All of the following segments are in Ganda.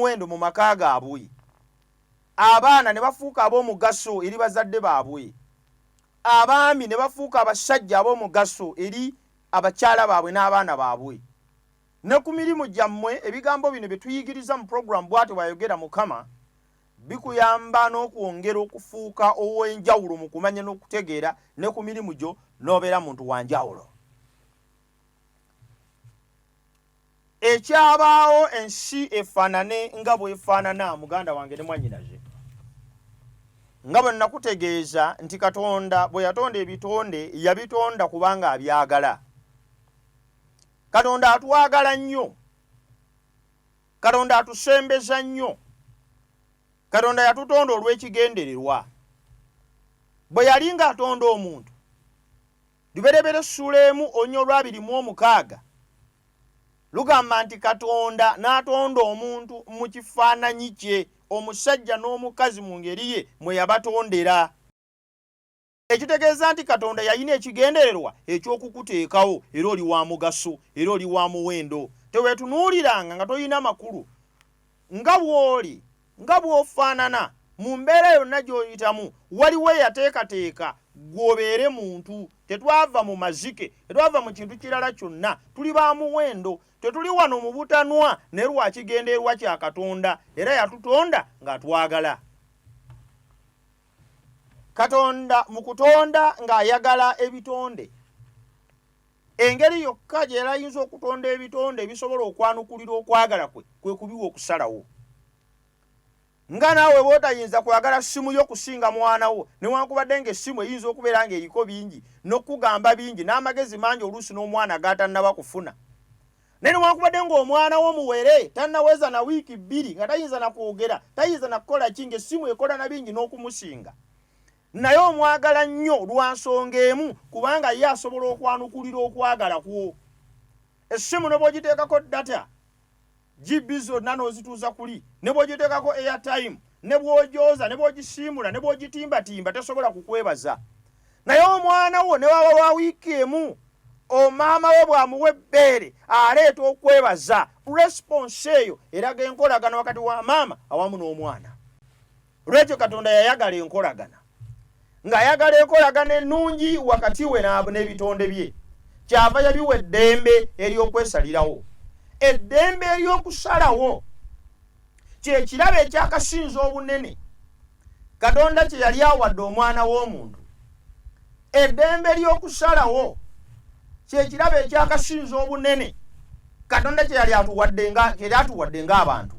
muwendo mu maka gaabwe, abaana ne bafuuka ab'omugaso eri bazadde baabwe, abaami ne bafuuka abasajja ab'omugaso eri abakyala baabwe n'abaana baabwe. Ne ku mirimu gyammwe ebigambo bino bye tuyigiriza mu program bw'atyo bw'ayogera Mukama bikuyamba n'okwongera okufuuka ow'enjawulo mu kumanya n'okutegeera, ne ku mirimu gyo n'obeera muntu wa njawulo. Ekyabaawo ensi efaanane nga bw'efaanana, muganda wange ne mwannyinaze, nga bwe nakutegeeza nti Katonda bwe yatonda ebitonde yabitonda kubanga abyagala. Katonda atwagala nnyo, Katonda atusembeza nnyo, Katonda yatutonda olw'ekigendererwa. Bwe yali ng'atonda omuntu, Luberebera Sulemu 1:26 lugamba nti Katonda n'atonda omuntu mu kifaananyi kye, omusajja n'omukazi mu ngeri ye mwe yabatondera. Ekitegeeza nti Katonda yalina ekigendererwa eky'okukuteekawo, era oli wa mugaso, era oli wa muwendo. Teweetunuuliranga nga toyina makulu nga bw'oli, nga bw'ofaanana mu mbeera yonna gy'oyitamu. Waliwo eyateekateeka gw'obeere muntu. Tetwava mu mazike, tetwava mu kintu kirala kyonna, tuli ba muwendo. Tetuli wano mu butanwa ne lwa kigendererwa kya Katonda, era yatutonda ng'atwagala. Katonda mu kutonda ng'ayagala ebitonde. Engeri yokka gye yayinza okutonda ebitonde ebisobola okwanukulira okwagala kwe, kwe kubiwa okusalawo. Nga naawe bw'otayinza kwagala ssimu yo kusinga mwana wo, newankubadde ng'essimu eyinza okubeera ng'eriko bingi n'okugamba bingi n'amagezi mangi oluusi n'omwana g'atannaba kufuna. Naye newankubadde ng'omwana wo muwere tannaweza na wiiki 2 nga tayinza na kwogera, tayinza na kukola ki, ng'essimu ekola na bingi n'okumusinga. Naye omwagala nnyo lwa nsonga emu, kubanga ye asobola okwanukulira okwagala kwo. Essimu ne bw'ogiteekako data GB zonna n'ozituuza kuli, ne bw'ogiteekako airtime, ne bw'ogyoza, ne bw'ogisiimula, ne bw'ogitimbatimba tesobola kukwebaza. Naye omwana wo ne waba wa wiiki emu, maama we bw'amuwa ebbeere aleeta okwebaza. Response eyo eraga enkolagana wakati wa maama awamu n'omwana. Lwekyo Katonda yayagala enkolagana, ng'ayagala enkolagana ennungi wakati we n'ebitonde bye. Kyava yabiwa eddembe ery'okwesalirawo. Eddembe ery'okusalawo kye kirabo ekyakasinza obunene Katonda kye yali awadde omwana w'omuntu. Eddembe ery'okusalawo kye kirabo ekyakasinza obunene Katonda kye yali atuwadde ng'abantu.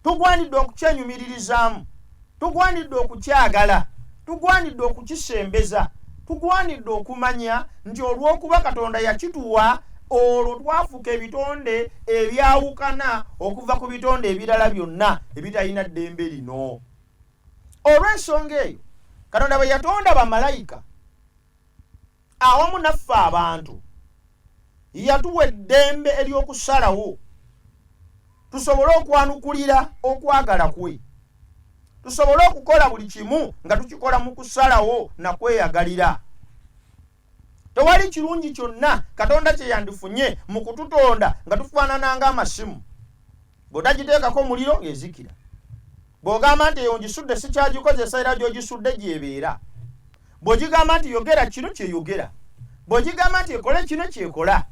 Tugwanidde okukyenyumiririzaamu, tugwanidde okukyagala, tugwanidde okukisembeza, tugwanidde okumanya nti olw'okuba Katonda yakituwa, olwo twafuuka ebitonde ebyawukana okuva ku bitonde ebirala byonna ebitalina ddembe lino. Olw'ensonga eyo Katonda bwe yatonda bamalayika awamu naffe abantu, yatuwa eddembe ery'okusalawo tusobole okwanukulira okwagala kwe, tusobole okukola buli kimu nga tukikola mu kusalawo na kweyagalira. Tewali kirungi kyonna Katonda kye yandifunye mu kututonda nga tufaanana ng'amasimu. Bw'otagiteekako muliro ng'ezikira. Bw'ogamba nti eyo ngisudde sikyagikozesa era gy'ogisudde gy'ebeera. Bw'ogigamba nti yogera kino kyeyogera. Bw'ogigamba nti ekole kino kyekola.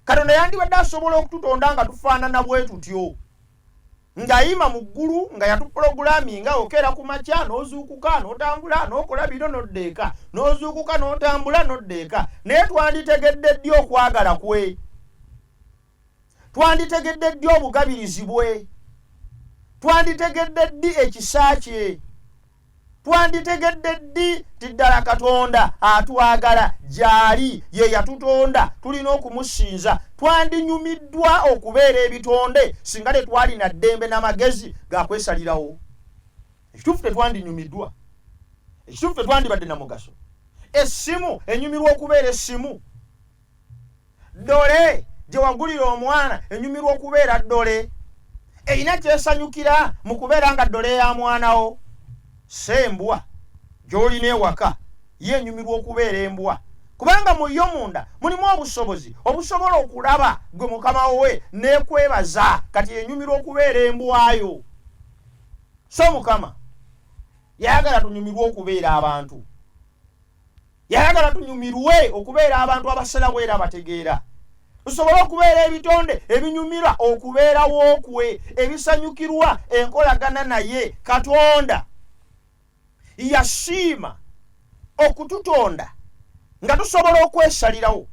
Katonda yandibadde asobola okututonda nga tufaanana bwe tutyo. Ng'ayima mu ggulu nga yatupulogulaaminga okera ku makya n'ozuukuka n'otambula n'okola bino n'oddeeka, n'ozuukuka n'otambula n'oddeeka. Naye twanditegedde ddi okwagala kwe? Twanditegedde ddi obugabirizi bwe? Twanditegedde ddi ekisa kye? Twanditegedde ddi ti ddala Katonda atwagala gy'ali ye yatutonda tulina okumusinza? Twandinyumiddwa okubeera ebitonde singa tetwalina ddembe n'amagezi ga kwesalirawo. Ekituufu tetwandinyumiddwa, ekituufu tetwandibadde na mugaso. Essimu enyumirwa okubeera essimu. Ddole gye wagulira omwana enyumirwa okubeera ddole. Erina kyesanyukira mu kubeera nga ddole ya mwanawo. Sembwa gy'olina ewaka ye enyumirwa okubeera embwa. kubanga mu yo munda mulimu obusobozi obusobola okulaba gwe mukama we nekwebaza kati yenyumira okubeera embwayo. So mukama yayagala tunyumirwe okubeera abantu, yayagala tunyumirwe okubeera abantu abasalawo era abategeera, tusobole okubeera ebitonde ebinyumira okubeerawo kwe, ebisanyukirwa enkolagana naye. Katonda yasiima okututonda nga tusobola okwesalirawo,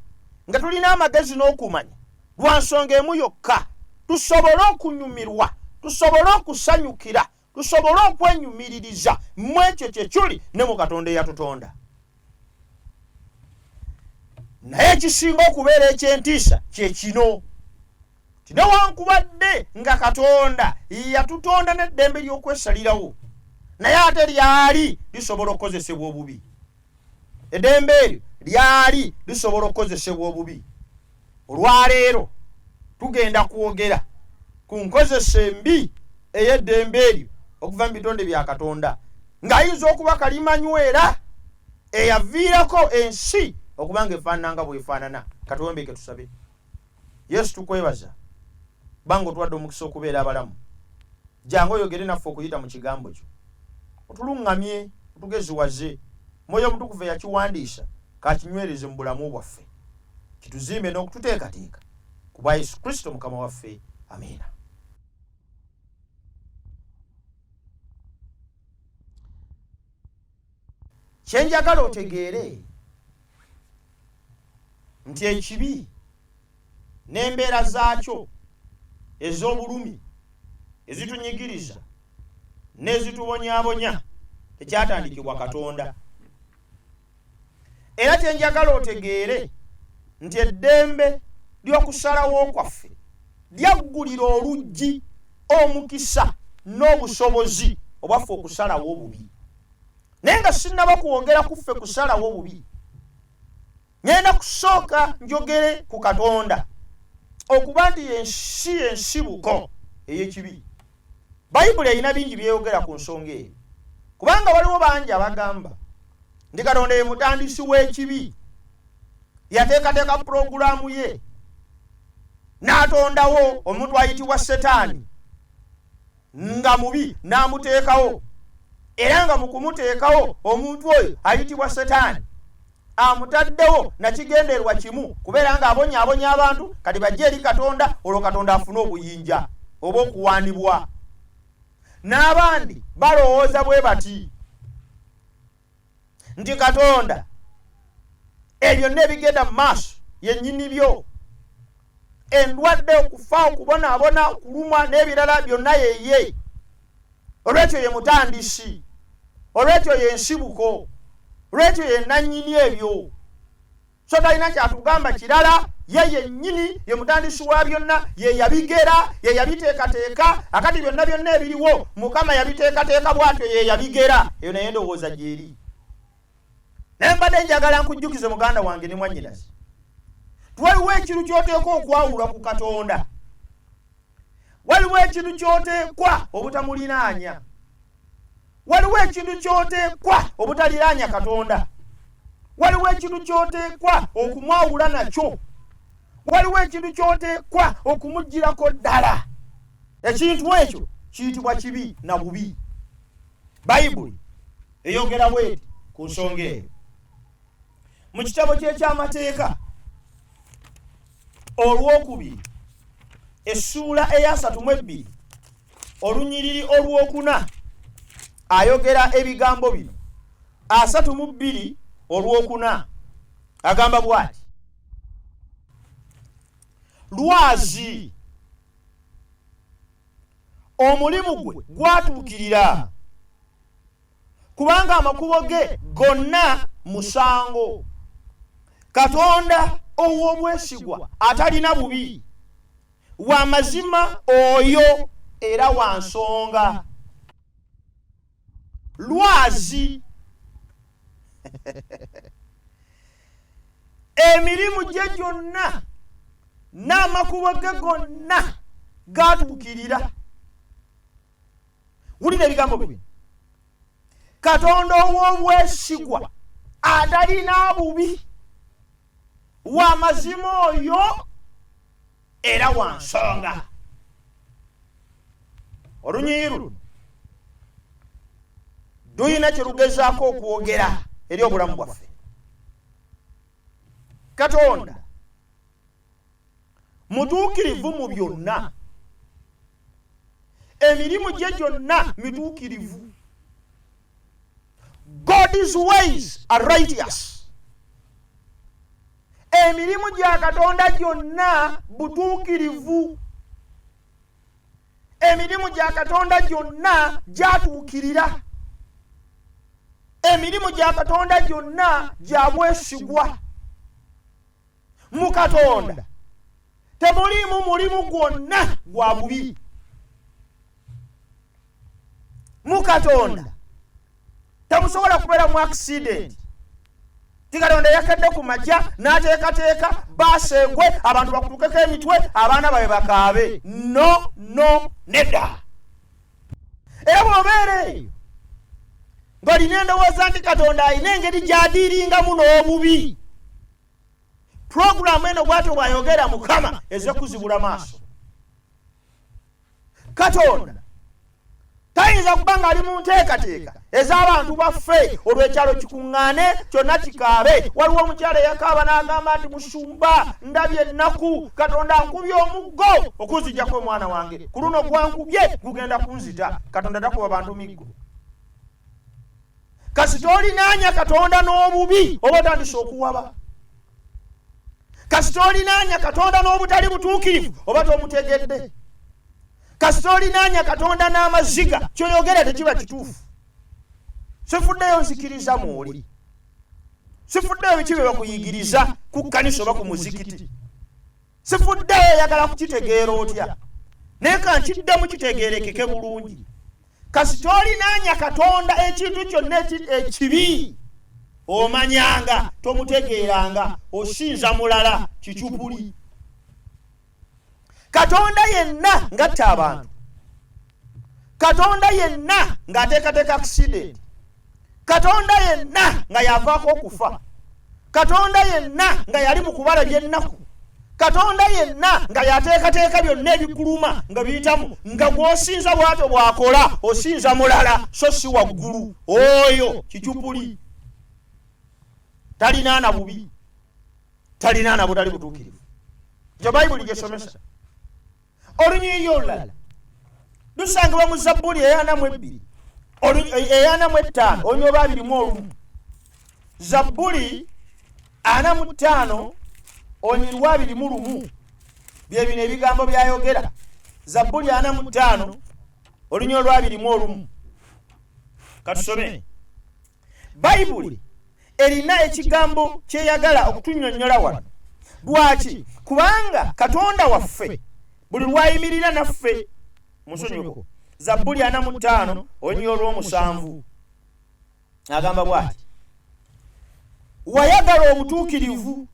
nga tulina amagezi n'okumanya lwa nsonga emu yokka, tusobole okunyumirwa, tusobole okusanyukira, tusobole okwenyumiririza mu ekyo kye tuli ne mu Katonda eyatutonda. Naye ekisinga okubeera ekyentiisa kye kino, newankubadde nga Katonda yatutonda n'eddembe ly'okwesalirawo, naye ate lyali lisobola okukozesebwa obubi. Eddembe eryo lyali lisobola okukozesebwa obubi. Olwaleero tugenda kwogera ku nkozesa embi ey'eddembe eryo okuva mu bitonde bya Katonda, ng'ayinza okuba kalimanywera eyaviirako ensi okuba nga efaanana nga bwefaanana. Katuwombeke tusabe. Yesu tukwebaza kubanga otuwadde omukisa okubeera abalamu. Jangu oyogere naffe okuyita mu kigambo kyo, otuluŋŋamye, otugeziwaze. Mwoyo Mutukuvu yakiwandiisa kakinywereze mu bulamu bwaffe, kituzimbe n'okututeekateeka ku bwa Yesu Kristo Mukama waffe. Amiina. Kyenjagala otegeere nti ekibi n'embeera zaakyo ez'obulumi ezitunyigiriza n'ezitubonyaabonya tekyatandikibwa Katonda. Era kyenjagala otegeere nti eddembe ly'okusalawo kwaffe lyaggulira oluggi omukisa n'obusobozi obwaffe okusalawo obubi. Naye nga sinnaba kwogera kuffe kusalawo obubi, ngenda kusooka njogere ku Katonda okuba nti yensi ensibuko ey'ekibi. Bayibuli erina bingi byeyogera ku nsonga eyo, kubanga waliwo bangi abagamba nti Katonda ye mutandisi w'ekibi, yateekateeka pulogulaamu ye n'atondawo omuntu ayitibwa Setaani nga mubi n'amuteekawo, era nga mu kumuteekawo omuntu oyo ayitibwa Setaani amutaddewo nakigenderwa kimu, kubeera nga abonyaabonya abantu kati bajje eri Katonda, olwo Katonda afune obuyinja oba okuwaanibwa. N'abandi balowooza bwe bati nti Katonda ebyo nebigenda mu maaso yennyini byo, endwadde, okufa, okubonaabona, okulumwa n'ebirala byonna yeye, olwekyo ye mutandisi, olwekyo ye nsibuko, olwekyo ye nannyini ebyo. So talina kyatugamba kirala, ye yennyini ye mutandisi wa byonna, ye yabigera, ye yabiteekateeka. Akati byonna byonna ebiriwo Mukama yabiteekateeka bw'atyo, ye yabigera. Eyo naye ndowooza gyeri. Naye mbadde njagala nkujjukize muganda wange ne mwannyinaze, waliwo ekintu ky'oteekwa okwawula ku Katonda, waliwo ekintu ky'oteekwa obutamulinaanya, waliwo ekintu ky'oteekwa obutaliraanya Katonda, waliwo ekintu ky'oteekwa okumwawula nakyo, waliwo ekintu ky'oteekwa okumuggyirako ddala. Ekintu ekyo kiyitibwa kibi na bubi. Bayibuli eyogera bw'eti ku nsonga eyo mu kitabo ky'ekyamateeka olwokubiri essuula eya 32 olunyiriri olwokuna ayogera ebigambo bino. 32 olwokuna agamba bw'ati: lwazi omulimu gwe gwatuukirira, kubanga amakubo ge gonna musango. Katonda ow'obwesigwa atalina bubi, wa mazima oyo era wa nsonga. Lwazi emirimu gye gyonna n'amakubo ge gonna gatuukirira. Wulira ebigambo bino: Katonda ow'obwesigwa atalina bubi, wa mazima oyo era wa nsonga. Olunyiriri luno tuyina kye lugezaako okwogera eri obulamu bwaffe. Katonda mutuukirivu mu byonna, emirimu gye gyonna mituukirivu. God's ways are righteous. Emirimu gya Katonda gyonna butuukirivu. Emirimu gya Katonda gyonna gyatuukirira. Emirimu gya Katonda gyonna gya bwesigwa. Mu Katonda temulimu mulimu gwonna gwa bubi. Mu Katonda temusobola kubeera mu accident. Katonda yakadde ku majja n'ateekateeka baasegwe abantu bakutukeko emitwe abaana babe bakaabe. No, nedda. Era bw'obeera eyo ng'olina endowooza nti Katonda alina engeri gy'adiiringamu n'obubi, puroguramu eno bw'atyo bw'ayogera Mukama ezze kuzibula maaso. Katonda tayinza kuba ng'ali mu nteekateeka ez'abantu baffe olw'ekyalo kikuŋŋaane kyonna kikaabe. Waliwo omukyala eyakaaba n'agamba nti musumba, ndabye ennaku, Katonda ankubye omuggo okuzijjako omwana wange, ku luno gwankubye gugenda kunzita. Katonda takuba bantu miggo. Kasita olinaanya Katonda n'obubi oba otandise okuwaba. Kasita olinaanya Katonda n'obutali butuukirivu oba tomutegedde. Kasita olinaanya Katonda n'amaziga kyoyogera tekiba kituufu. Sifuddeyo nzikiriza mwoli, sifuddeyo biki bye bakuyigiriza ku kkanisa oba ku muzikiti, sifuddeyo oyagala kukitegeera otya, naye kankiddemu kitegeerekeke bulungi. Kasita olinaanya Katonda ekintu kyonna ekibi omanyanga, tomutegeeranga, osinza mulala kicupuli. Katonda yenna ng'atta abantu, Katonda yenna ng'ateekateeka accident, Katonda yenna nga yavaako okufa, Katonda yenna nga yali mu kubalabya ennaku, Katonda yenna nga yateekateeka byonna ebikuluma nga biyitamu, nga gw'osinza bw'atyo bw'akola osinza mulala so si waggulu. Oyo kicupuli, talinaana bubi, talinaana butali butuukirivu. Kyo Bayibuli gyesomesa. Olunyiriri olulala lusangibwa mu Zabbuli 42, 45, olunyiriri olwa 21. Zabbuli 45 olunyiriri lwa 21 bye bino ebigambo byayogera. Zabbuli 45 olunyiriri olwa 21. Katusome. Bayibuli erina ekigambo kyeyagala okutunnyonnyola wano. Lwaki? Kubanga Katonda waffe buli lwayimirira naffe musonyiweko. Zabbuli 45 olunyiriri olw'omusanvu agamba bw'ati: wayagala obutuukirivu,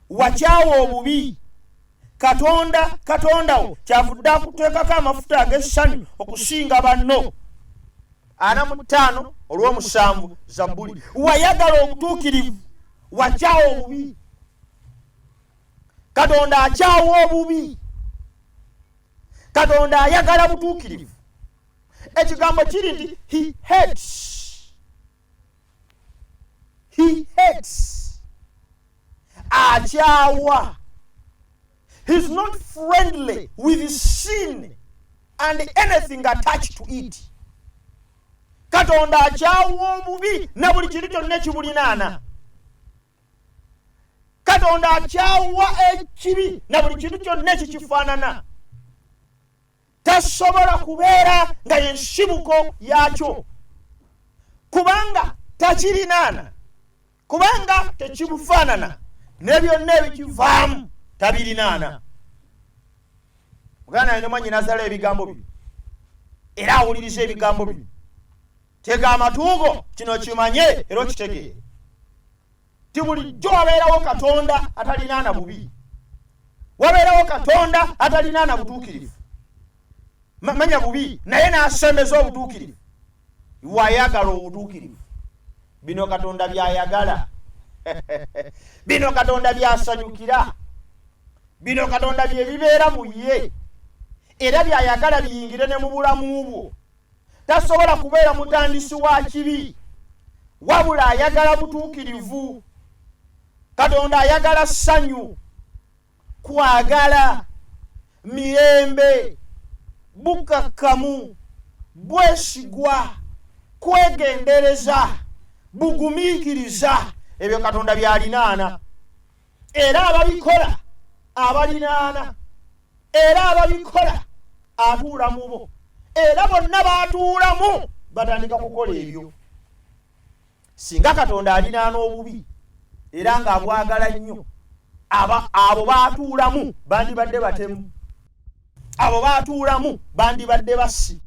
wakyawa obubi. Katonda wo kyavudde akuteekako amafuta ag'essanyu okusinga banno. 45 olw'omusanvu Zabbuli. Wayagala obutuukirivu, wakyawa obubi. Katonda akyawa obubi, Katonda ayagala butuukirivu. Ekigambo kiri nti he hates, akyawa. He's not friendly with sin and anything attached to it. Katonda akyawa obubi na buli kintu kyonna ekibulinaana. Katonda akyawa ekibi na buli kintu kyonna ekikifaanana. Tasobola kubeera nga yensibuko yakyo, kubanga takirinaana, kubanga tekimufaanana, ne byonna ebikivaamu tabirinaana. Muganda alina mwannyina azala ebigambo bino era awuliriza ebigambo bino. Tega amatuugo kino kimanye era okitegeere. Ti bulijjo wabeerawo Katonda atalinaana bubi, wabeerawo Katonda atalinaana butuukirivu. Manya bubi naye n'asembeza obutuukirivu. Wayagala obutuukirivu. Bino Katonda byayagala. bino Katonda byasanyukira, bino Katonda bye bibeera mu ye, era byayagala biyingire ne mu bulamu bwo. Tasobola kubeera mutandisi wa kibi, wabula ayagala butuukirivu. Katonda ayagala ssanyu, kwagala, mirembe, bukakkamu, bwesigwa, kwegendereza, bugumiikiriza. Ebyo Katonda byalinaana, era ababikola abalinaana, era ababikola atuula mu bo, era bonna baatuulamu batandika kukola ebyo. Singa Katonda alinaana obubi era ng'abwagala nnyo, abo baatuulamu bandibadde batemu, abo baatuulamu bandibadde bassi,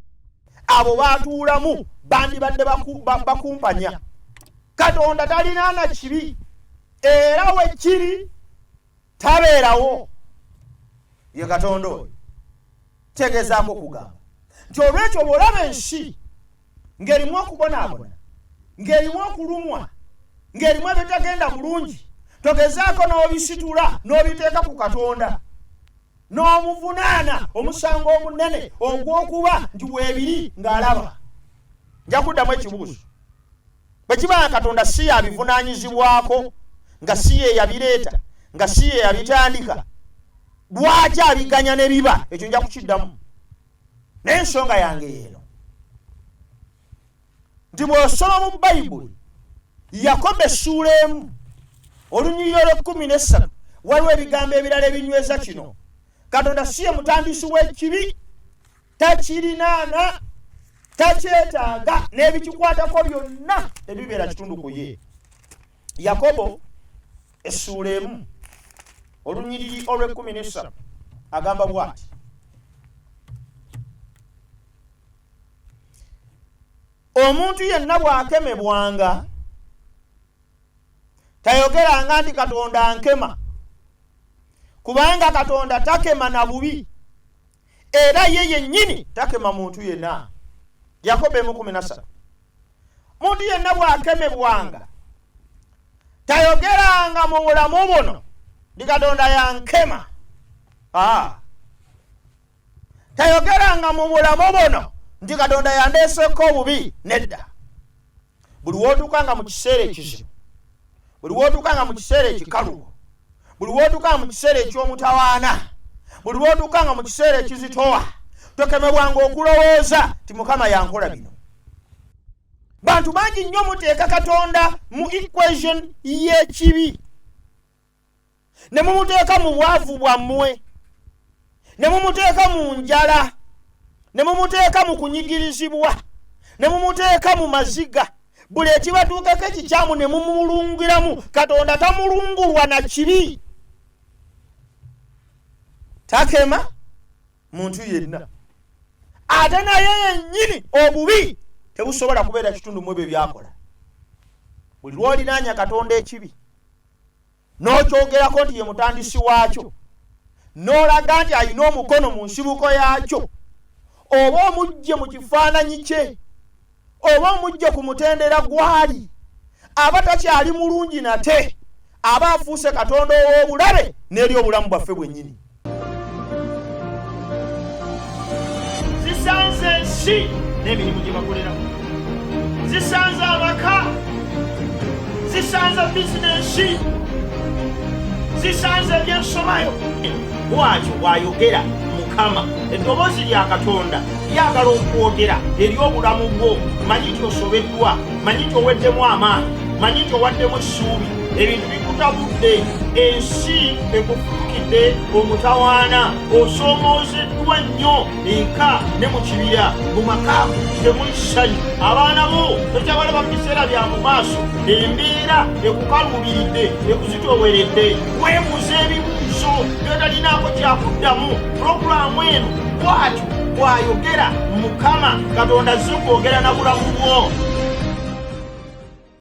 abo baatuulamu bandibadde bakumpanya. Katonda talinaana kibi, era we kiri tabeerawo. Ye Katonda oyo tegezaako kugamba nti olwekyo bw'olaba ensi ng'erimu okubonaabona, ng'erimu okulumwa, ng'erimu ebitagenda bulungi, togezaako n'obisitula n'obiteeka ku Katonda, n'omuvunaana omusango omunene ogw'okuba nti weebiri ng'alaba. Nja kuddamu ekibuuzo. Bwe kiba nga Katonda si yabivunaanyizibwako, nga si ye yabireeta, nga si ye yabitandika, lwaki abiganya ne biba? Ekyo nja kukiddamu. N'ensonga yange yeeno nti bw'osoma mu Bayibuli, Yakobo essuula 1 olunyiriro 13 waliwo ebigambo ebirala ebinyweza kino. Katonda si ye mutandisi w'ekibi, takirinaana, takyetaaga, n'ebikikwatako byonna ebibeera kitundu ku ye. Yakobo essuula 1 olunyiriri 13 agamba bw'ati: omuntu yenna bw'akemebwanga tayogeranga nti Katonda ankema, kubanga Katonda takema na bubi, era ye yennyini takema muntu yenna. Yakobo 1:13. Muntu yenna bw'akemebwanga tayogeranga mu bulamu buno ndi Katonda yankema. Tayogeranga mu bulamu buno nti Katonda yandeeseko obubi. Nedda. Buli wootuukanga mu kiseera ekizibu, buli wootuukanga mu kiseera ekikalu, buli wootuukanga mu kiseera eky'omutawaana, buli wootuukanga mu kiseera ekizitowa, tokemebwanga okulowooza ti Mukama yankola bino. Bantu bangi nnyo muteeka Katonda mu equation y'ekibi, ne mumuteeka mu bwavu bwammwe, ne mumuteeka mu njala, ne mumuteeka mu kunyigirizibwa, ne mumuteeka mu maziga. Buli ekibatuukako ekikyamu ne mumulungiramu. Katonda tamulungulwa na kibi, takema muntu yenna, ate naye yennyini obubi tebusobola kubeera kitundu mu ebyo byakola. Buli lw'olinaanya Katonda ekibi n'okyogerako nti ye mutandisi waakyo, n'olaga nti alina omukono mu nsibuko yaakyo, oba omujje mu kifaananyi kye, oba omujje ku mutendera gwali, aba takyali mulungi nate, aba afuuse Katonda ow'obulabe n'eri obulamu bwaffe bwennyini. Zisanze ensi n'emirimu gye bakoleramu, zisanze amaka, zisanze bizinensi, zisanze ebyensomayo. Bw'atyo bw'ayogera Mukama. Eddoboozi lya Katonda lyagala okwogera eri obulamu bwo. Manyi nti osobeddwa, manyi nti oweddemu amaanyi, manyi nti owaddemu essuubi, ebintu bikutabudde, ensi ekufulukidde omutawaana, osoomoozeddwa nnyo eka ne mu kibira, mu makaaku temuli ssanyu, abaana bo tokyabalaba mu biseera bya mu maaso, embeera ekukaluubiridde, ekuzitooweredde, weebuuza ebibuuzo by'otalinaako kyakuddamu. Pulogulaamu eno bw'atyo bw'ayogera Mukama. Katonda azze kwogera na bulamu bwo.